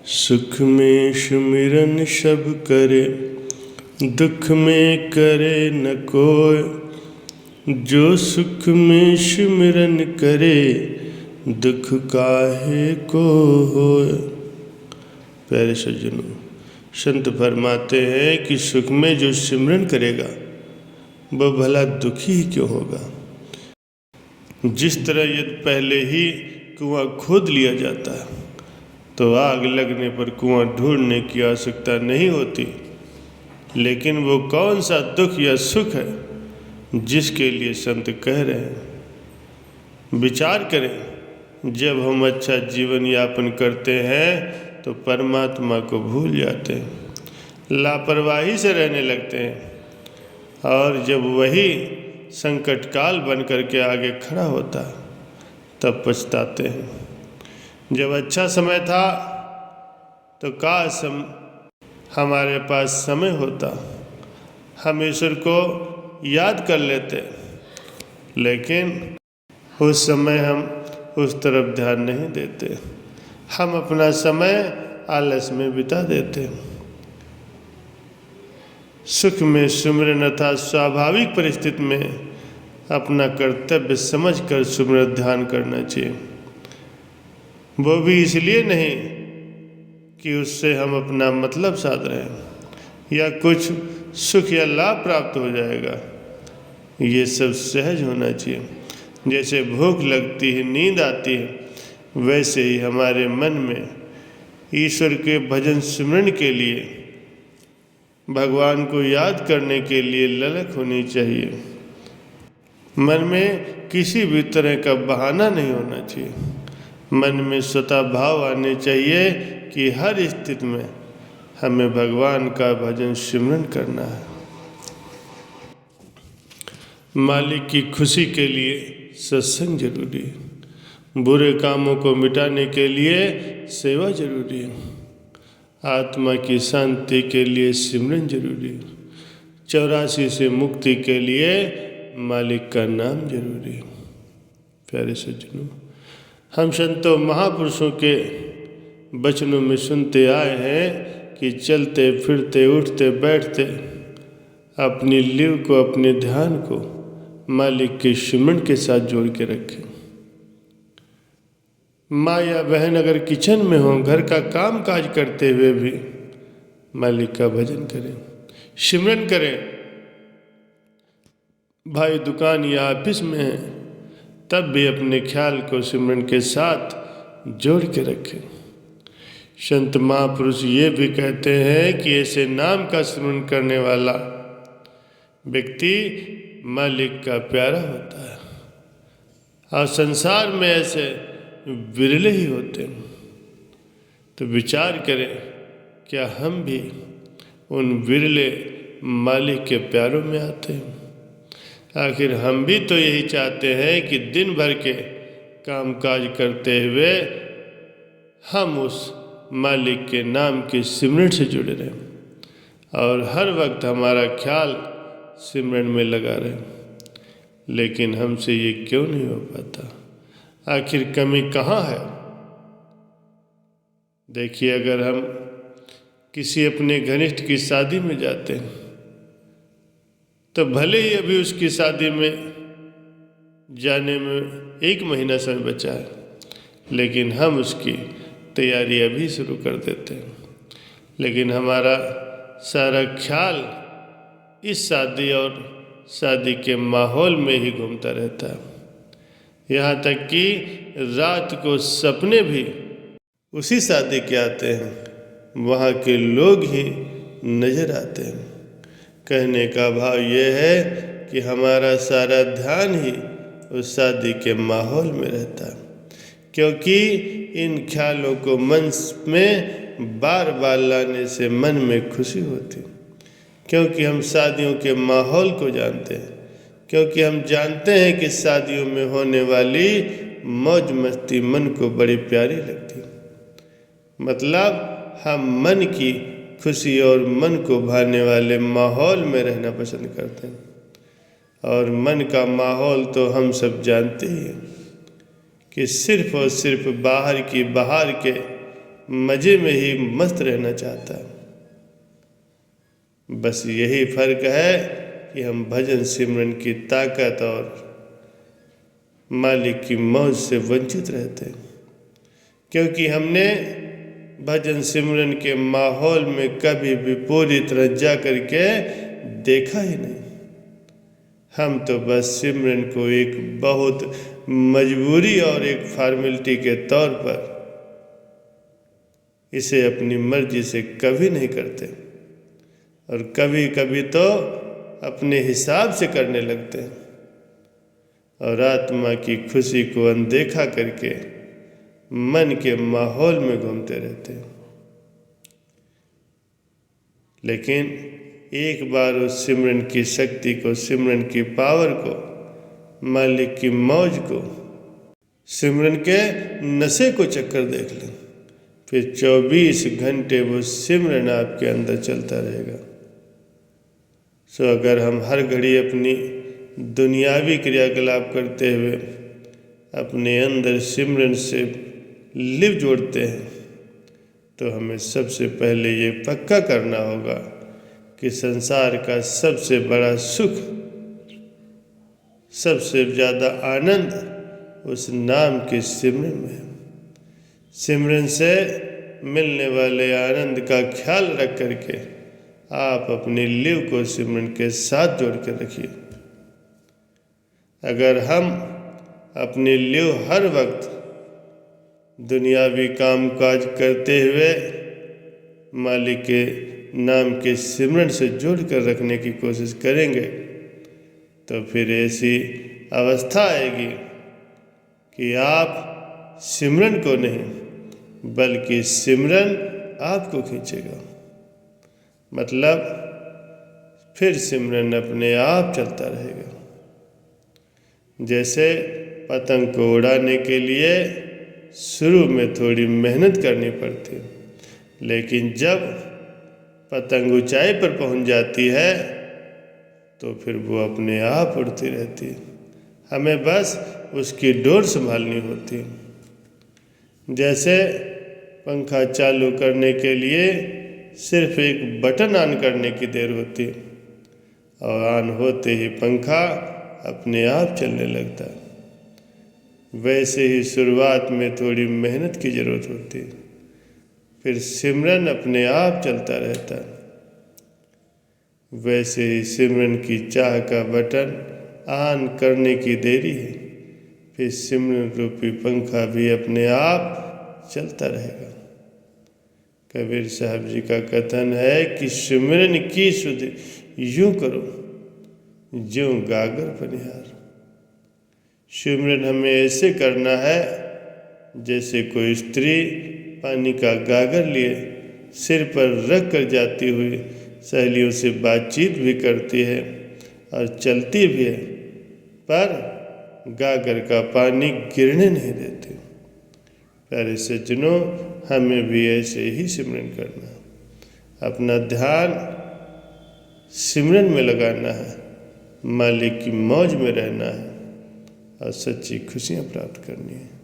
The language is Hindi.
सुख में सुमिरन सब करे, दुख में करे न कोय। जो सुख में सुमिरन करे, दुख काहे को होय। प्यारे सज्जनों, संत फरमाते हैं कि सुख में जो सिमरन करेगा वह भला दुखी ही क्यों होगा। जिस तरह यदि पहले ही कुआं खोद लिया जाता है तो आग लगने पर कुआं ढूंढने की आवश्यकता नहीं होती, लेकिन वो कौन सा दुख या सुख है जिसके लिए संत कह रहे हैं। विचार करें, जब हम अच्छा जीवन यापन करते हैं तो परमात्मा को भूल जाते हैं, लापरवाही से रहने लगते हैं, और जब वही संकट काल बन करके आगे खड़ा होता है तब पछताते हैं। जब अच्छा समय था तो काश हमारे पास समय होता, हम ईश्वर को याद कर लेते, लेकिन उस समय हम उस तरफ ध्यान नहीं देते। हम अपना समय आलस में बिता देते। सुख में सुमिरन अर्थात स्वाभाविक परिस्थिति में अपना कर्तव्य समझकर सुमिरन ध्यान करना चाहिए। वो भी इसलिए नहीं कि उससे हम अपना मतलब साध रहे हैं या कुछ सुख या लाभ प्राप्त हो जाएगा। ये सब सहज होना चाहिए। जैसे भूख लगती है, नींद आती है, वैसे ही हमारे मन में ईश्वर के भजन सिमरन के लिए, भगवान को याद करने के लिए ललक होनी चाहिए। मन में किसी भी तरह का बहाना नहीं होना चाहिए। मन में स्वतः भाव आने चाहिए कि हर स्थिति में हमें भगवान का भजन सिमरन करना है। मालिक की खुशी के लिए सत्संग जरूरी है। बुरे कामों को मिटाने के लिए सेवा जरूरी है। आत्मा की शांति के लिए सिमरन जरूरी है। 84 से मुक्ति के लिए मालिक का नाम जरूरी है। प्यारे सज्जनों, हम संतों महापुरुषों के वचनों में सुनते आए हैं कि चलते फिरते उठते बैठते अपनी लीव को, अपने ध्यान को मालिक के सिमरन के साथ जोड़ के रखें। माँ या बहन अगर किचन में हो, घर का काम काज करते हुए भी मालिक का भजन करें, सिमरन करें। भाई दुकान या ऑफिस में है तब भी अपने ख्याल को सिमरन के साथ जोड़ के रखें। संत महापुरुष ये भी कहते हैं कि ऐसे नाम का स्मरण करने वाला व्यक्ति मालिक का प्यारा होता है, और संसार में ऐसे विरले ही होते हैं। तो विचार करें, क्या हम भी उन विरले मालिक के प्यारों में आते हैं? आखिर हम भी तो यही चाहते हैं कि दिन भर के काम काज करते हुए हम उस मालिक के नाम के सिमरन से जुड़े रहें और हर वक्त हमारा ख्याल सिमरन में लगा रहे। लेकिन हमसे ये क्यों नहीं हो पाता? आखिर कमी कहाँ है? देखिए, अगर हम किसी अपने घनिष्ठ की शादी में जाते हैं तो भले ही अभी उसकी शादी में जाने में 1 महीना समय बचा है, लेकिन हम उसकी तैयारी अभी शुरू कर देते हैं। लेकिन हमारा सारा ख्याल इस शादी और शादी के माहौल में ही घूमता रहता है। यहाँ तक कि रात को सपने भी उसी शादी के आते हैं, वहाँ के लोग ही नजर आते हैं। कहने का भाव यह है कि हमारा सारा ध्यान ही उस शादी के माहौल में रहता है, क्योंकि इन ख्यालों को मन में बार बार लाने से मन में खुशी होती, क्योंकि हम शादियों के माहौल को जानते हैं, क्योंकि हम जानते हैं कि शादियों में होने वाली मौज मस्ती मन को बड़ी प्यारी लगती। मतलब हम मन की खुशी और मन को भाने वाले माहौल में रहना पसंद करते हैं। और मन का माहौल तो हम सब जानते ही हैं कि सिर्फ और सिर्फ बाहर की बहार के मज़े में ही मस्त रहना चाहता है। बस यही फर्क है कि हम भजन सिमरन की ताकत और मालिक की मौज से वंचित रहते हैं, क्योंकि हमने भजन सिमरन के माहौल में कभी भी पूरी तरह जा करके देखा ही नहीं। हम तो बस सिमरन को एक बहुत मजबूरी और एक फॉर्मेलिटी के तौर पर इसे अपनी मर्जी से कभी नहीं करते, और कभी कभी तो अपने हिसाब से करने लगते हैं और आत्मा की खुशी को अनदेखा करके मन के माहौल में घूमते रहते हैं। लेकिन एक बार उस सिमरन की शक्ति को, सिमरन की पावर को, मालिक की मौज को, सिमरन के नशे को चक्कर देख लें, फिर 24 घंटे वो सिमरन आपके अंदर चलता रहेगा। सो अगर हम हर घड़ी अपनी दुनियावी क्रियाकलाप करते हुए अपने अंदर सिमरन से लिव जोड़ते हैं, तो हमें सबसे पहले ये पक्का करना होगा कि संसार का सबसे बड़ा सुख, सबसे ज़्यादा आनंद उस नाम के सिमरन में है। सिमरन से मिलने वाले आनंद का ख्याल रख करके आप अपनी लिव को सिमरन के साथ जोड़ कर रखिए। अगर हम अपनी लिव हर वक्त दुनियावी कामकाज करते हुए मालिक के नाम के सिमरन से जोड़ कर रखने की कोशिश करेंगे, तो फिर ऐसी अवस्था आएगी कि आप सिमरन को नहीं बल्कि सिमरन आपको खींचेगा। मतलब फिर सिमरन अपने आप चलता रहेगा। जैसे पतंग को उड़ाने के लिए शुरू में थोड़ी मेहनत करनी पड़ती है, लेकिन जब पतंग ऊंचाई पर पहुंच जाती है तो फिर वो अपने आप उड़ती रहती है। हमें बस उसकी डोर संभालनी होती है। जैसे पंखा चालू करने के लिए सिर्फ एक बटन ऑन करने की देर होती है, और ऑन होते ही पंखा अपने आप चलने लगता है। वैसे ही शुरुआत में थोड़ी मेहनत की ज़रूरत होती है, फिर सिमरन अपने आप चलता रहता है। वैसे ही सिमरन की चाह का बटन ऑन करने की देरी है, फिर सिमरन रूपी पंखा भी अपने आप चलता रहेगा। कबीर साहब जी का कथन है कि सिमरन की सुध यूं करो ज्यों गागर पनिहार। सिमरन हमें ऐसे करना है जैसे कोई स्त्री पानी का गागर लिए सिर पर रख कर जाती हुई सहेलियों से बातचीत भी करती है और चलती भी है, पर गागर का पानी गिरने नहीं देती। प्यारे सज्जनों, हमें भी ऐसे ही सिमरन करना है। अपना ध्यान सिमरन में लगाना है, मालिक की मौज में रहना है और सच्ची खुशियाँ प्राप्त करनी है।